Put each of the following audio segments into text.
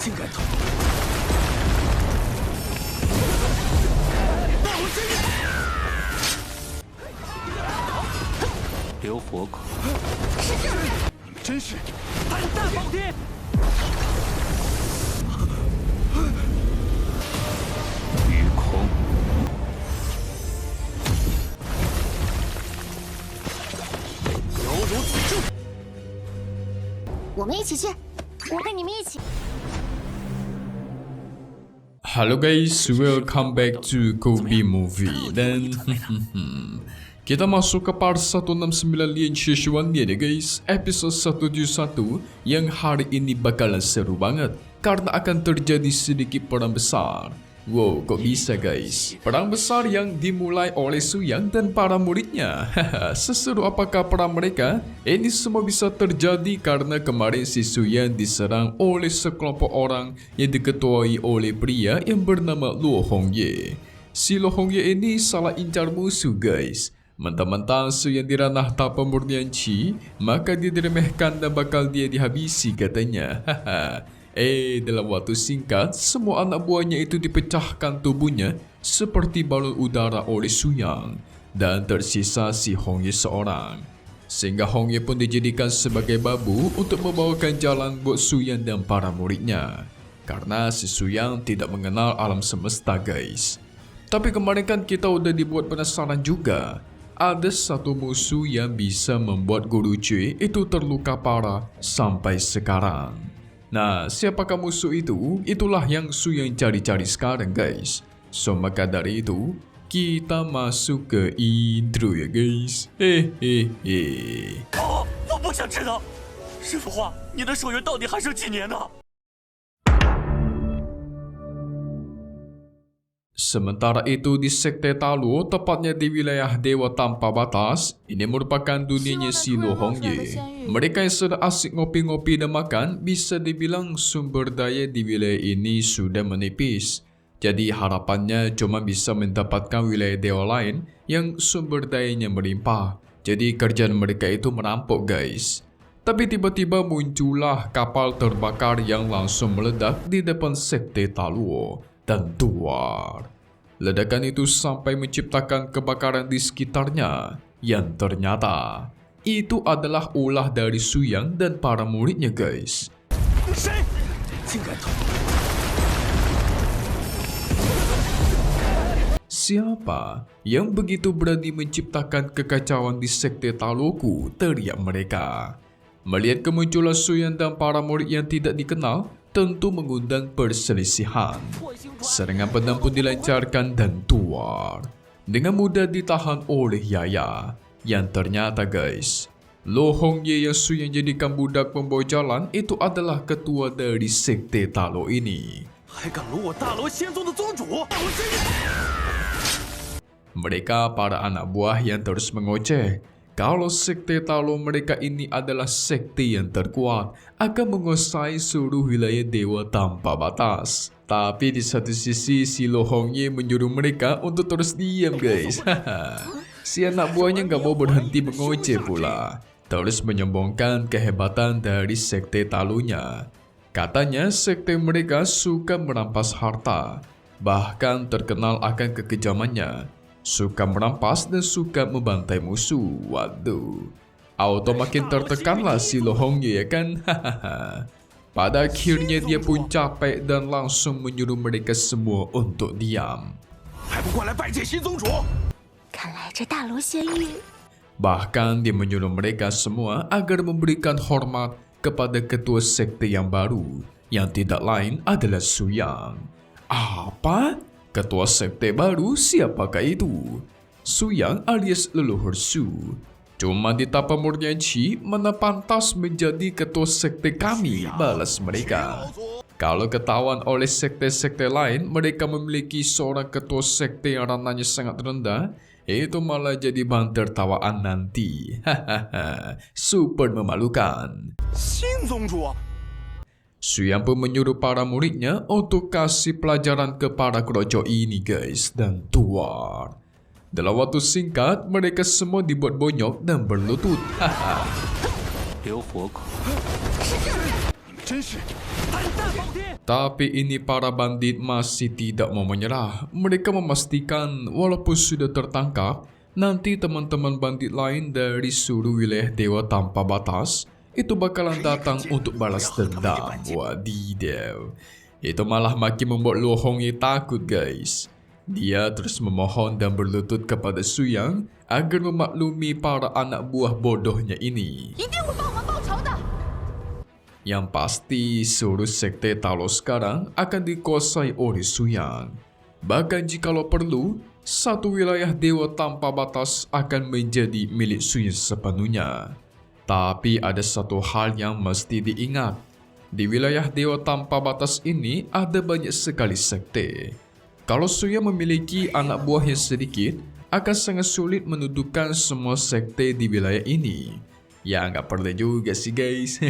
竟敢偷！大火仙人，留活口，你们真是胆大包天！虚空，犹如此重。我们一起去，我跟你们一起。 Halo guys, welcome back to Kobe Movie. Dan kita masuk ke part 169 Lian Shishuan ya guys, episode 171 yang hari ini bakalan seru banget karena akan terjadi sedikit perang besar. Wow, kok bisa guys? Perang besar yang dimulai oleh Suyang dan para muridnya. Seseru apakah perang mereka? Ini semua bisa terjadi karena kemarin si Suyang diserang oleh sekelompok orang yang diketuai oleh pria yang bernama Luo Hongye. Si Luo Hongye ini salah incar musuh guys. Mentang-mentang Suyang di ranah tak pemurnian Qi, maka dia diremehkan dan bakal dia dihabisi katanya. Dalam waktu singkat, semua anak buahnya itu dipecahkan tubuhnya seperti balon udara oleh Suyang. Dan tersisa si Hongye seorang. Sehingga Hongye pun dijadikan sebagai babu untuk membawakan jalan buat Suyang dan para muridnya. Karena si Suyang tidak mengenal alam semesta guys. Tapi kemarin kan kita udah dibuat penasaran juga. Ada satu musuh yang bisa membuat Guru Cui itu terluka parah sampai sekarang. Nah, siapakah musuh itu? Itulah yang Suyang cari-cari sekarang guys. So, maka dari itu, kita masuk ke intro ya guys. 我不想知道，师傅话，你的寿元到底还剩几年呢？ Sementara itu di Sekte Taluo, tepatnya di wilayah Dewa Tanpa Batas, ini merupakan dunianya si Luo Hongye. Mereka yang sedang asik ngopi-ngopi dan makan, bisa dibilang sumber daya di wilayah ini sudah menipis. Jadi harapannya cuma bisa mendapatkan wilayah dewa lain yang sumber dayanya melimpah. Jadi kerjaan mereka itu merampok guys. Tapi tiba-tiba muncullah kapal terbakar yang langsung meledak di depan Sekte Taluo dan Duar. Ledakan itu sampai menciptakan kebakaran di sekitarnya yang ternyata itu adalah ulah dari Suyang dan para muridnya guys. Siapa yang begitu berani menciptakan kekacauan di Sekte Taluoku? Teriak mereka. Melihat kemunculan Suyang dan para murid yang tidak dikenal, tentu mengundang perselisihan. Serangan pedang pun dilancarkan dan Duar dengan mudah ditahan oleh Yaya. Yang ternyata guys, Luo Hongye yang Suyang jadikan budak pembawa jalan itu adalah ketua dari Sekte Taluo ini. Mereka para anak buah yang terus mengoceh. Kalau Sekte Taluo mereka ini adalah sekte yang terkuat, akan menguasai seluruh wilayah Dewa Tanpa Batas. Tapi di satu sisi si Luo Hongye menyuruh mereka untuk terus diam guys. Si anak buahnya gak mau berhenti mengoceh pula. Terus menyombongkan kehebatan dari Sekte Taluonya. Katanya sekte mereka suka merampas harta. Bahkan terkenal akan kekejamannya. Suka merampas dan suka membantai musuh. Waduh, auto makin tertekanlah si Luo Hongye ya kan. Pada akhirnya dia pun capek dan langsung menyuruh mereka semua untuk diam. Bahkan dia menyuruh mereka semua agar memberikan hormat kepada ketua sekte yang baru, yang tidak lain adalah Suyang. Apa? Ketua sekte baru siapakah itu? Suyang alias leluhur Su. Cuma di tapa murnian Qi mana pantas menjadi ketua sekte kami, balas mereka. Kalau ketahuan oleh sekte-sekte lain mereka memiliki seorang ketua sekte yang ranahnya sangat rendah, itu malah jadi bahan tertawaan nanti. Hahaha, super memalukan. Suyang pun menyuruh para muridnya untuk kasih pelajaran kepada keroco ini guys dan Duar. Dalam waktu singkat, mereka semua dibuat bonyok dan berlutut. Tapi ini para bandit masih tidak mau menyerah. Mereka memastikan walaupun sudah tertangkap, nanti teman-teman bandit lain dari seluruh wilayah Dewa Tanpa Batas itu bakalan datang untuk balas dendam. Wadidaw. Itu malah makin membuat Luo Hongye takut guys. Dia terus memohon dan berlutut kepada Su Yang agar memaklumi para anak buah bodohnya ini. Yang pasti seluruh sekte Talo sekarang akan dikuasai oleh Su Yang. Bahkan jikalau perlu, satu wilayah Dewa Tanpa Batas akan menjadi milik Su Yang sepenuhnya. Tapi ada satu hal yang mesti diingat. Di wilayah Dewa Tanpa Batas ini ada banyak sekali sekte. Kalau Su Yang memiliki anak buah yang sedikit, akan sangat sulit mendudukan semua sekte di wilayah ini. Ya nggak perlu juga sih guys.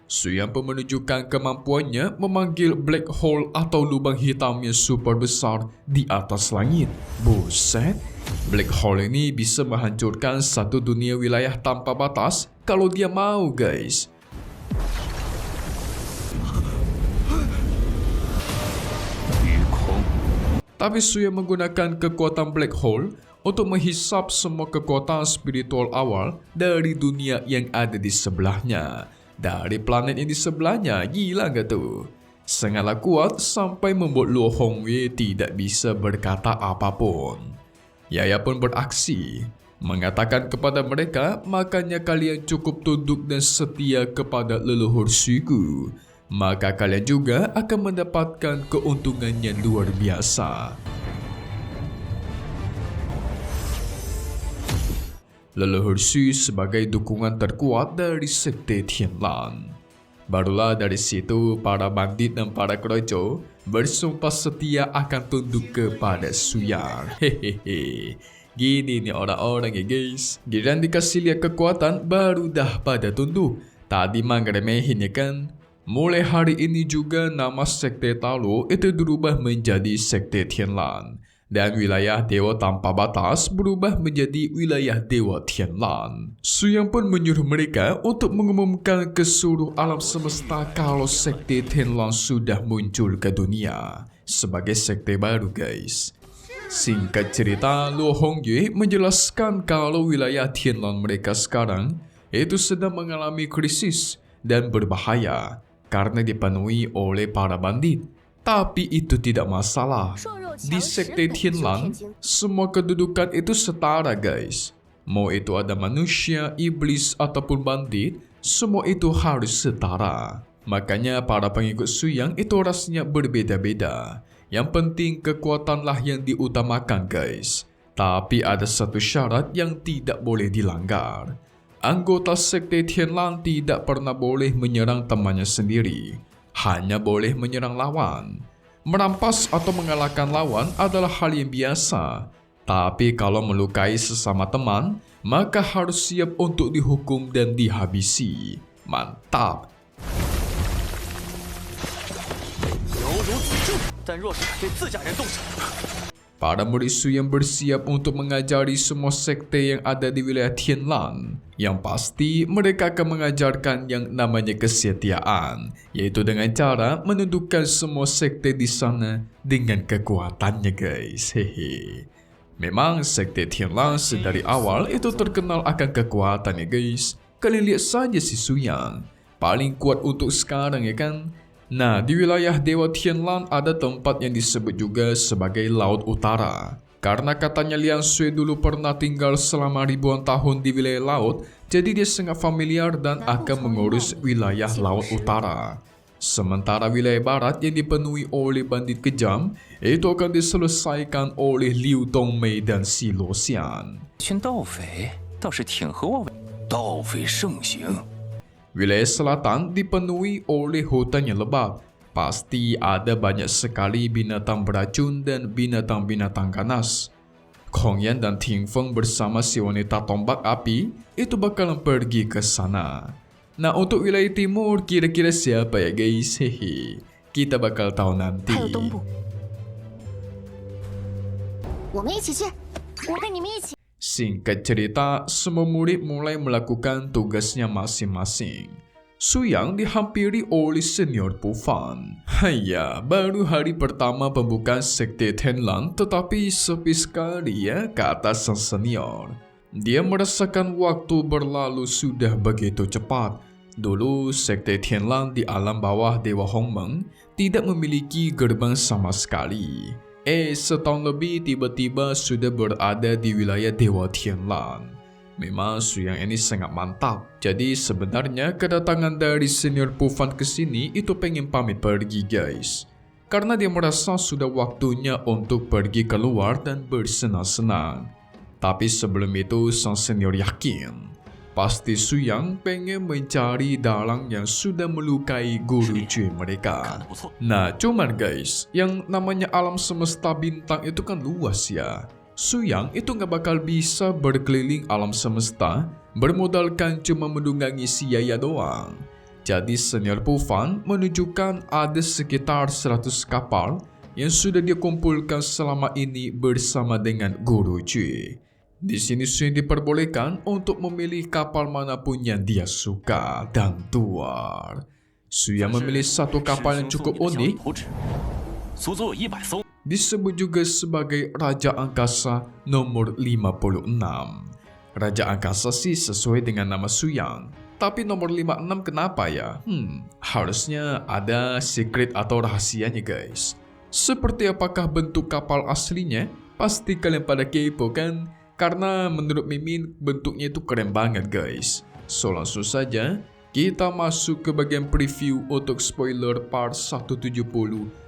Su Yang pun menunjukkan kemampuannya memanggil black hole atau lubang hitam yang super besar di atas langit. Buset, black hole ini bisa menghancurkan satu dunia wilayah tanpa batas kalau dia mau guys. Tapi Su Yang menggunakan kekuatan black hole untuk menghisap semua kekuatan spiritual awal dari dunia yang ada di sebelahnya. Dari planet yang di sebelahnya, gila gak tuh? Sangatlah kuat sampai membuat Luo Hongye tidak bisa berkata apapun. Yaya pun beraksi, mengatakan kepada mereka, makanya kalian cukup tunduk dan setia kepada leluhur suku. Maka kalian juga akan mendapatkan keuntungan yang luar biasa. Leluhur Su sebagai dukungan terkuat dari sekte Tianlan. Barulah dari situ para bandit dan para keroco bersumpah setia akan tunduk kepada Su Yang. Hehehe. Gini nih orang-orang ya guys. Giliran dikasih lihat kekuatan baru dah pada tunduk. Tadi mah ngeremehin ya kan. Mulai hari ini juga nama sekte Talo itu berubah menjadi sekte Tianlan. Dan wilayah Dewa Tanpa Batas berubah menjadi wilayah Dewa Tianlan. Su Yang pun menyuruh mereka untuk mengumumkan ke seluruh alam semesta kalau sekte Tianlan sudah muncul ke dunia sebagai sekte baru guys. Singkat cerita, Luo Hongye menjelaskan kalau wilayah Tianlan mereka sekarang itu sedang mengalami krisis dan berbahaya karena dipenuhi oleh para bandit. Tapi itu tidak masalah. Di sekte Tianlan, semua kedudukan itu setara guys. Mau itu ada manusia, iblis ataupun bandit, semua itu harus setara. Makanya para pengikut Su Yang itu rasanya berbeda-beda. Yang penting kekuatanlah yang diutamakan guys. Tapi ada satu syarat yang tidak boleh dilanggar. Anggota sekte Tianlan tidak pernah boleh menyerang temannya sendiri. Hanya boleh menyerang lawan. Merampas atau mengalahkan lawan adalah hal yang biasa. Tapi kalau melukai sesama teman, maka harus siap untuk dihukum dan dihabisi. Mantap! Para murid Su yang bersiap untuk mengajari semua sekte yang ada di wilayah Tianlan. Yang pasti mereka akan mengajarkan yang namanya kesetiaan, yaitu dengan cara menundukkan semua sekte di sana dengan kekuatannya guys. Hehe. Memang sekte Tianlan sedari awal itu terkenal akan kekuatannya guys. Kalian lihat saja si Su Yang, paling kuat untuk sekarang ya kan. Nah, di wilayah Dewa Tianlan ada tempat yang disebut juga sebagai Laut Utara. Karena katanya Lian Sui dulu pernah tinggal selama ribuan tahun di wilayah laut, jadi dia sangat familiar dan akan mengurus wilayah Laut Utara. Sementara wilayah barat yang dipenuhi oleh bandit kejam, itu akan diselesaikan oleh Liu Dongmei dan Si Luoxian. Wilayah selatan dipenuhi oleh hutan yang lebat. Pasti ada banyak sekali binatang beracun dan binatang-binatang ganas. Kong Yan dan Ting Feng bersama si wanita tombak api itu bakalan pergi ke sana. Nah, untuk wilayah timur kira-kira siapa ya guys? Hehe. Kita bakal tahu nanti. Singkat cerita, semua murid mulai melakukan tugasnya masing-masing. Su Yang dihampiri oleh senior Pu Fan. Haiya, baru hari pertama pembukaan sekte Tianlan tetapi sepi sekali ya, kata sang senior. Dia merasakan waktu berlalu sudah begitu cepat. Dulu sekte Tianlan di alam bawah Dewa Hongmeng tidak memiliki gerbang sama sekali. Setahun lebih tiba-tiba sudah berada di wilayah Dewa Tianlan. Memang Su Yang ini sangat mantap. Jadi sebenarnya kedatangan dari senior Pu Fan ke sini itu pengen pamit pergi guys. Karena dia merasa sudah waktunya untuk pergi keluar dan bersenang-senang. Tapi sebelum itu sang senior yakin pasti Su Yang pengen mencari dalang yang sudah melukai guru cuy mereka. Nah cuman guys, yang namanya alam semesta bintang itu kan luas ya. Su Yang itu gak bakal bisa berkeliling alam semesta bermodalkan cuma mendungangi si Yaya doang. Jadi senior Pu Fan menunjukkan ada sekitar 100 kapal yang sudah dia kumpulkan selama ini bersama dengan guru cuy. Di sini Su Yang diperbolehkan untuk memilih kapal manapun yang dia suka dan tuar. Su Yang memilih satu kapal yang cukup unik, disebut juga sebagai Raja Angkasa nomor 56. Raja Angkasa sih sesuai dengan nama Su Yang. Tapi nomor 56 kenapa ya? Harusnya ada secret atau rahasianya guys. Seperti apakah bentuk kapal aslinya? Pasti kalian pada kepo kan? Karena menurut Mimin bentuknya itu keren banget guys. So langsung saja kita masuk ke bagian preview untuk spoiler part 170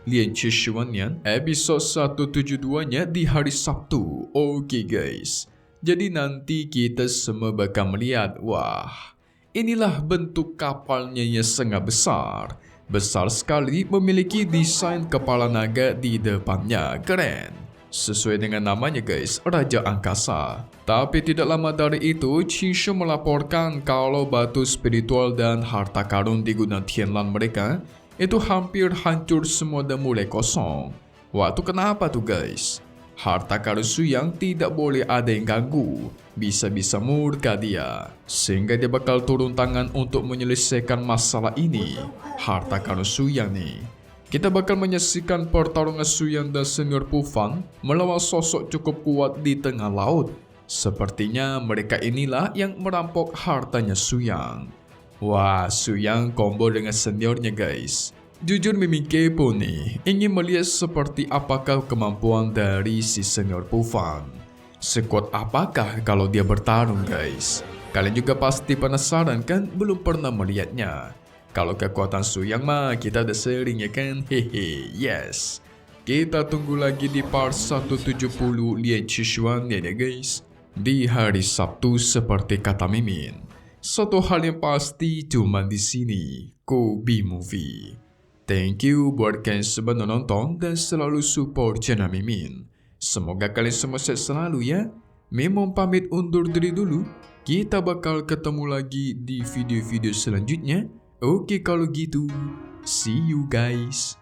Lian Chishuanyan episode 172-nya di hari Sabtu. Oke guys, jadi nanti kita semua bakal melihat, wah inilah bentuk kapalnya yang sangat besar. Besar sekali, memiliki desain kepala naga di depannya, keren. Sesuai dengan namanya guys, Raja Angkasa. Tapi tidak lama dari itu, Qingxu melaporkan kalau batu spiritual dan harta karun di gudang Tianlan mereka itu hampir hancur semua dan mulai kosong. Waktu kenapa tuh guys? Harta karun Su Yang tidak boleh ada yang ganggu. Bisa-bisa murka dia. Sehingga dia bakal turun tangan untuk menyelesaikan masalah ini. Harta karun Su Yang nih. Kita bakal menyaksikan pertarungan Su Yang dan senior Pu Fan melawan sosok cukup kuat di tengah laut. Sepertinya mereka inilah yang merampok hartanya Su Yang. Wah, Su Yang combo dengan seniornya guys. Jujur Mimin kepo nih, ingin melihat seperti apakah kemampuan dari si senior Pu Fan. Sekuat apakah kalau dia bertarung guys? Kalian juga pasti penasaran kan, belum pernah melihatnya. Kalau kekuatan Su Yang mah kita udah sering ya kan, hehe, yes. Kita tunggu lagi di part 170 Lian Chishuanyan ya guys. Di hari Sabtu seperti kata Mimin. Satu hal yang pasti cuma di sini, Kobe Movie. Thank you buat kalian semua nonton dan selalu support channel Mimin. Semoga kalian semua sehat selalu ya. Mimin pamit undur diri dulu. Kita bakal ketemu lagi di video-video selanjutnya. Oke kalau gitu, see you guys.